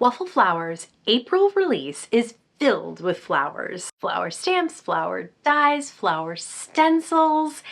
Waffle Flower's April release is filled with flowers. Flower stamps, flower dies, flower stencils,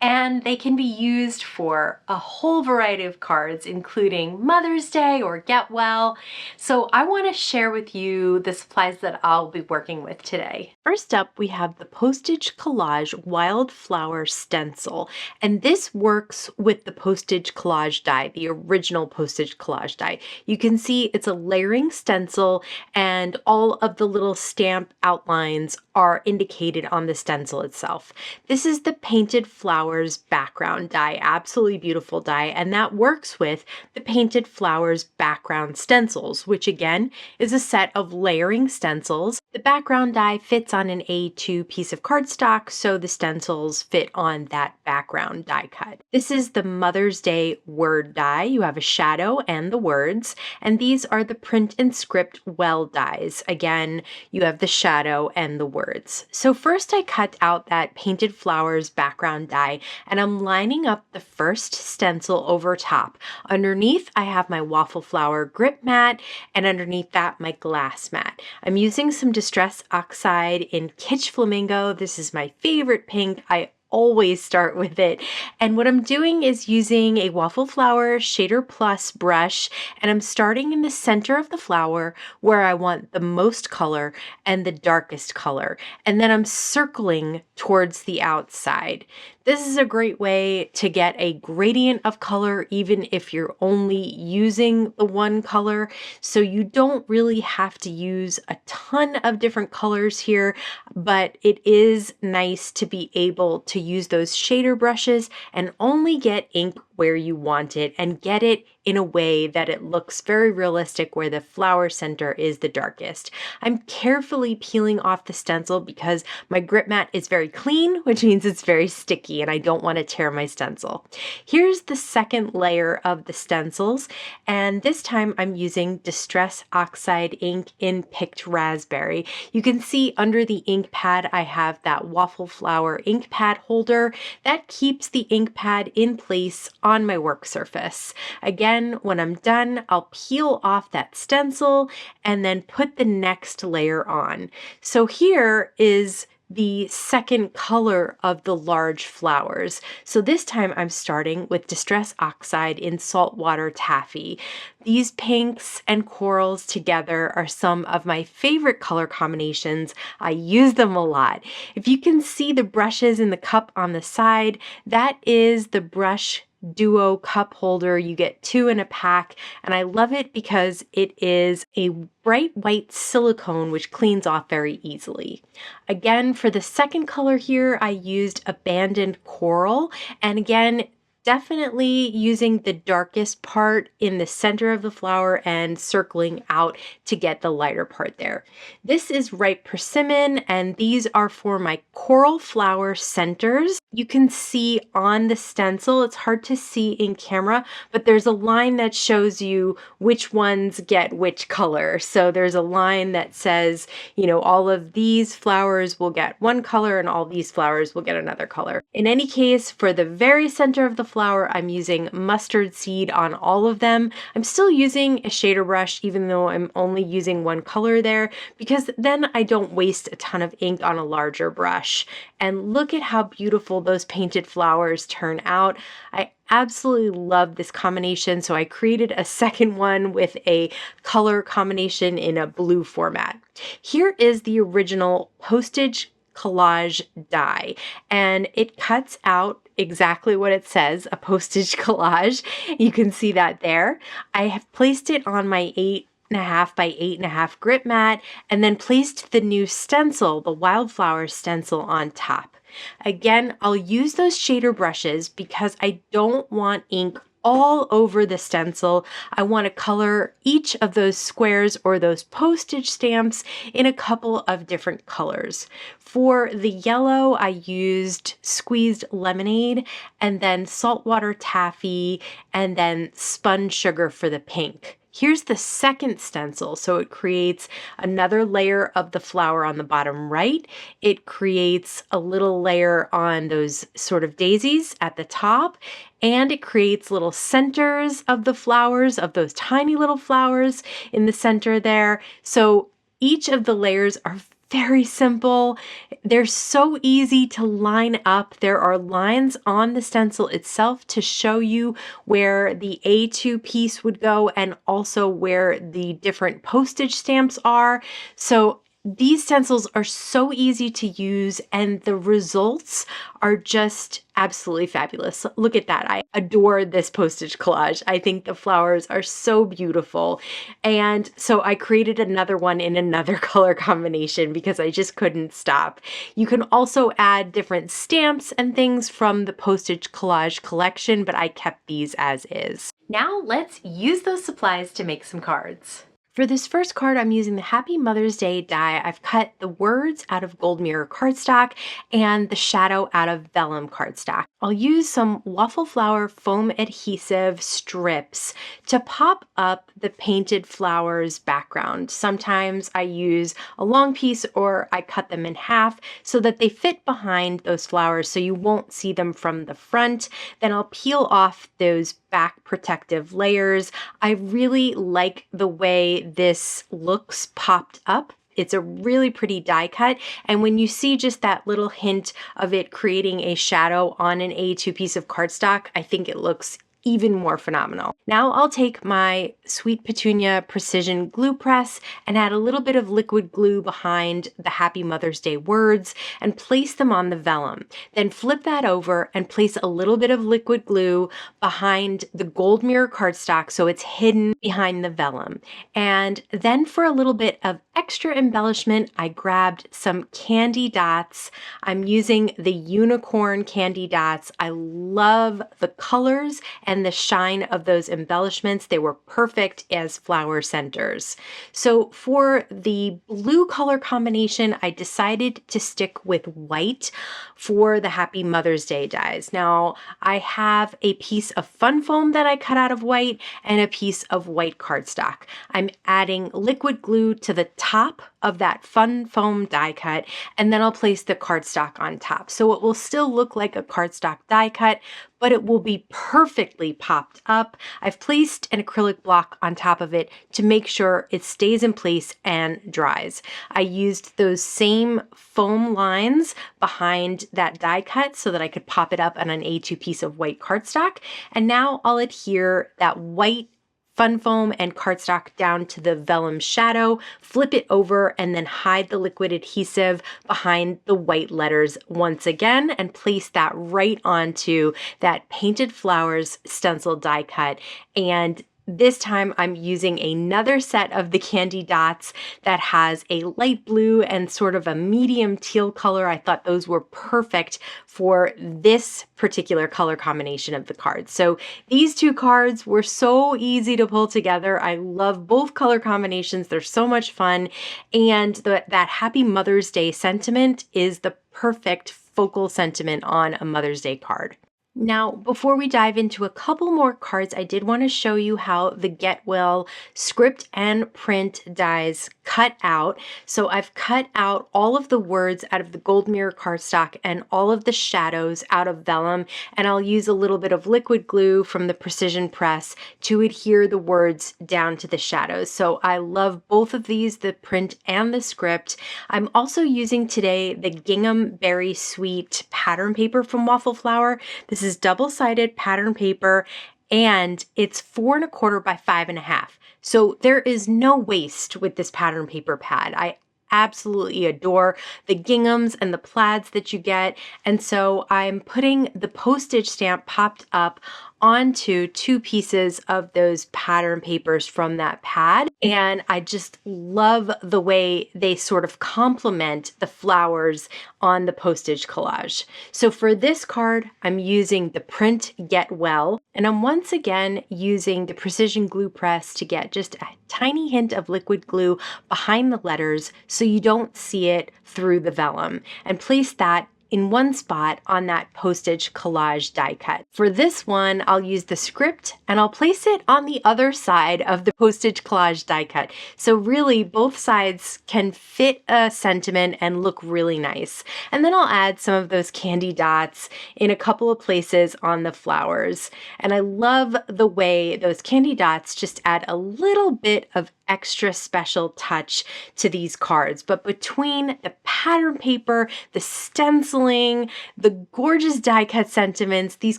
and they can be used for a whole variety of cards, including Mother's Day or Get Well. So I want to share with you the supplies that I'll be working with today. First up, we have the Postage Collage Wildflower Stencil, and this works with the Postage Collage Die, the original Postage Collage Die. You can see it's a layering stencil, and all of the little stamp outlines are indicated on the stencil itself. This is the Painted Flowers background die, absolutely beautiful die, and that works with the Painted Flowers background stencils, which again is a set of layering stencils. The background die fits on an A2 piece of cardstock, so the stencils fit on that background die cut. This is the Mother's Day word die. You have a shadow and the words, and these are the print and script well dies. Again, you have the shadow and the words. So first I cut out that Painted Flowers background die, and I'm lining up the first stencil over top. Underneath, I have my Waffle Flower grip mat, and underneath that, my glass mat. I'm using some Distress Oxide in Kitsch Flamingo. This is my favorite pink. I always start with it. And what I'm doing is using a Waffle Flower Shader Plus brush, and I'm starting in the center of the flower where I want the most color and the darkest color. And then I'm circling towards the outside. This is a great way to get a gradient of color even if you're only using the one color. So you don't really have to use a ton of different colors here, but it is nice to be able to use those shader brushes and only get ink where you want it and get it in a way that it looks very realistic where the flower center is the darkest. I'm carefully peeling off the stencil because my grip mat is very clean, which means it's very sticky and I don't want to tear my stencil. Here's the second layer of the stencils, and this time I'm using Distress Oxide ink in Picked Raspberry. You can see under the ink pad I have that Waffle Flower ink pad holder that keeps the ink pad in place on my work surface. Again, when I'm done, I'll peel off that stencil and then put the next layer on. So here is the second color of the large flowers. So this time I'm starting with Distress Oxide in Saltwater Taffy. These pinks and corals together are some of my favorite color combinations. I use them a lot. If you can see the brushes in the cup on the side, that is the brush duo cup holder. You get 2 in a pack, and I love it because it is a bright white silicone which cleans off very easily. Again, for the second color here, I used Abandoned Coral, and again, definitely using the darkest part in the center of the flower and circling out to get the lighter part there. This is Ripe Persimmon, and these are for my coral flower centers. You can see on the stencil, it's hard to see in camera, but there's a line that shows you which ones get which color. So there's a line that says, you know, all of these flowers will get one color and all these flowers will get another color. In any case, for the very center of the flower, I'm using mustard seed on all of them. I'm still using a shader brush even though I'm only using one color there, because then I don't waste a ton of ink on a larger brush. And look at how beautiful those painted flowers turn out. I absolutely love this combination, so I created a second one with a color combination in a blue format. Here is the original Postage Collage Die, and it cuts out exactly what it says, a postage collage. You can see that there. I have placed it on my 8.5 by 8.5 grip mat and then placed the new stencil, the Wildflower stencil, on top. Again, I'll use those shader brushes because I don't want ink all over the stencil. I want to color each of those squares or those postage stamps in a couple of different colors. For the yellow, I used Squeezed Lemonade, and then Saltwater Taffy, and then Spun Sugar for the pink. Here's the second stencil. So it creates another layer of the flower on the bottom right. It creates a little layer on those sort of daisies at the top, and it creates little centers of the flowers, of those tiny little flowers in the center there. So each of the layers are very simple. They're so easy to line up. There are lines on the stencil itself to show you where the A2 piece would go and also where the different postage stamps are. So these stencils are so easy to use and the results are just absolutely fabulous. Look at that. I adore this postage collage. I think the flowers are so beautiful. And so I created another one in another color combination because I just couldn't stop. You can also add different stamps and things from the Postage Collage collection, but I kept these as is. Now let's use those supplies to make some cards. For this first card, I'm using the Happy Mother's Day die. I've cut the words out of gold mirror cardstock and the shadow out of vellum cardstock. I'll use some Waffle Flower foam adhesive strips to pop up the painted flowers background. Sometimes I use a long piece or I cut them in half so that they fit behind those flowers so you won't see them from the front. Then I'll peel off those back protective layers. I really like the way this looks popped up. It's a really pretty die cut, and when you see just that little hint of it creating a shadow on an A2 piece of cardstock, I think it looks even more phenomenal. Now I'll take my Sweet Petunia Precision Glue Press and add a little bit of liquid glue behind the Happy Mother's Day words and place them on the vellum. Then flip that over and place a little bit of liquid glue behind the gold mirror cardstock so it's hidden behind the vellum. And then for a little bit of extra embellishment, I grabbed some candy dots. I'm using the unicorn candy dots. I love the colors and the shine of those embellishments. They were perfect as flower centers. So for the blue color combination, I decided to stick with white for the Happy Mother's Day dies. Now I have a piece of fun foam that I cut out of white and a piece of white cardstock. I'm adding liquid glue to the top of that fun foam die cut, and then I'll place the cardstock on top. So it will still look like a cardstock die cut, but it will be perfectly popped up. I've placed an acrylic block on top of it to make sure it stays in place and dries. I used those same foam lines behind that die cut so that I could pop it up on an A2 piece of white cardstock. And now I'll adhere that white fun foam and cardstock down to the vellum shadow, flip it over, and then hide the liquid adhesive behind the white letters once again and place that right onto that painted flowers stencil die cut. And this time I'm using another set of the candy dots that has a light blue and sort of a medium teal color. I thought those were perfect for this particular color combination of the cards. So these two cards were so easy to pull together. I love both color combinations. They're so much fun. And that Happy Mother's Day sentiment is the perfect focal sentiment on a Mother's Day card. Now, before we dive into a couple more cards, I did want to show you how the Get Well script and print dies cut out. So I've cut out all of the words out of the gold mirror cardstock and all of the shadows out of vellum, and I'll use a little bit of liquid glue from the Precision Press to adhere the words down to the shadows. So I love both of these, the print and the script. I'm also using today the Gingham Berry Sweet pattern paper from Waffle Flower. This is double-sided pattern paper and it's 4 1/4 by 5 1/2. So there is no waste with this pattern paper pad. I absolutely adore the ginghams and the plaids that you get. And so I'm putting the postage stamp popped up onto 2 pieces of those pattern papers from that pad. And I just love the way they sort of complement the flowers on the postage collage. So for this card, I'm using the print Get Well, and I'm once again using the Precision Glue Press to get just a tiny hint of liquid glue behind the letters so you don't see it through the vellum, and place that in one spot on that Postage Collage die cut. For this one, I'll use the script and I'll place it on the other side of the Postage Collage die cut. So really both sides can fit a sentiment and look really nice. And then I'll add some of those candy dots in a couple of places on the flowers. And I love the way those candy dots just add a little bit of extra special touch to these cards. But between the pattern paper, the stenciling, the gorgeous die cut sentiments, these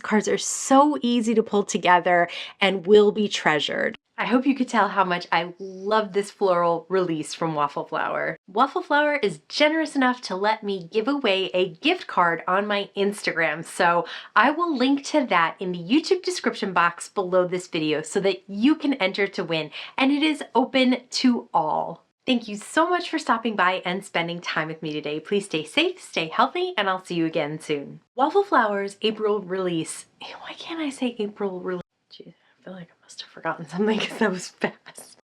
cards are so easy to pull together and will be treasured. I hope you could tell how much I love this floral release from Waffle Flower. Waffle Flower is generous enough to let me give away a gift card on my Instagram, so I will link to that in the YouTube description box below this video so that you can enter to win, and it is open to all. Thank you so much for stopping by and spending time with me today. Please stay safe, stay healthy, and I'll see you again soon. Waffle Flower's April release. Why can't I say April release? Jeez, I feel like I must have forgotten something because that was fast.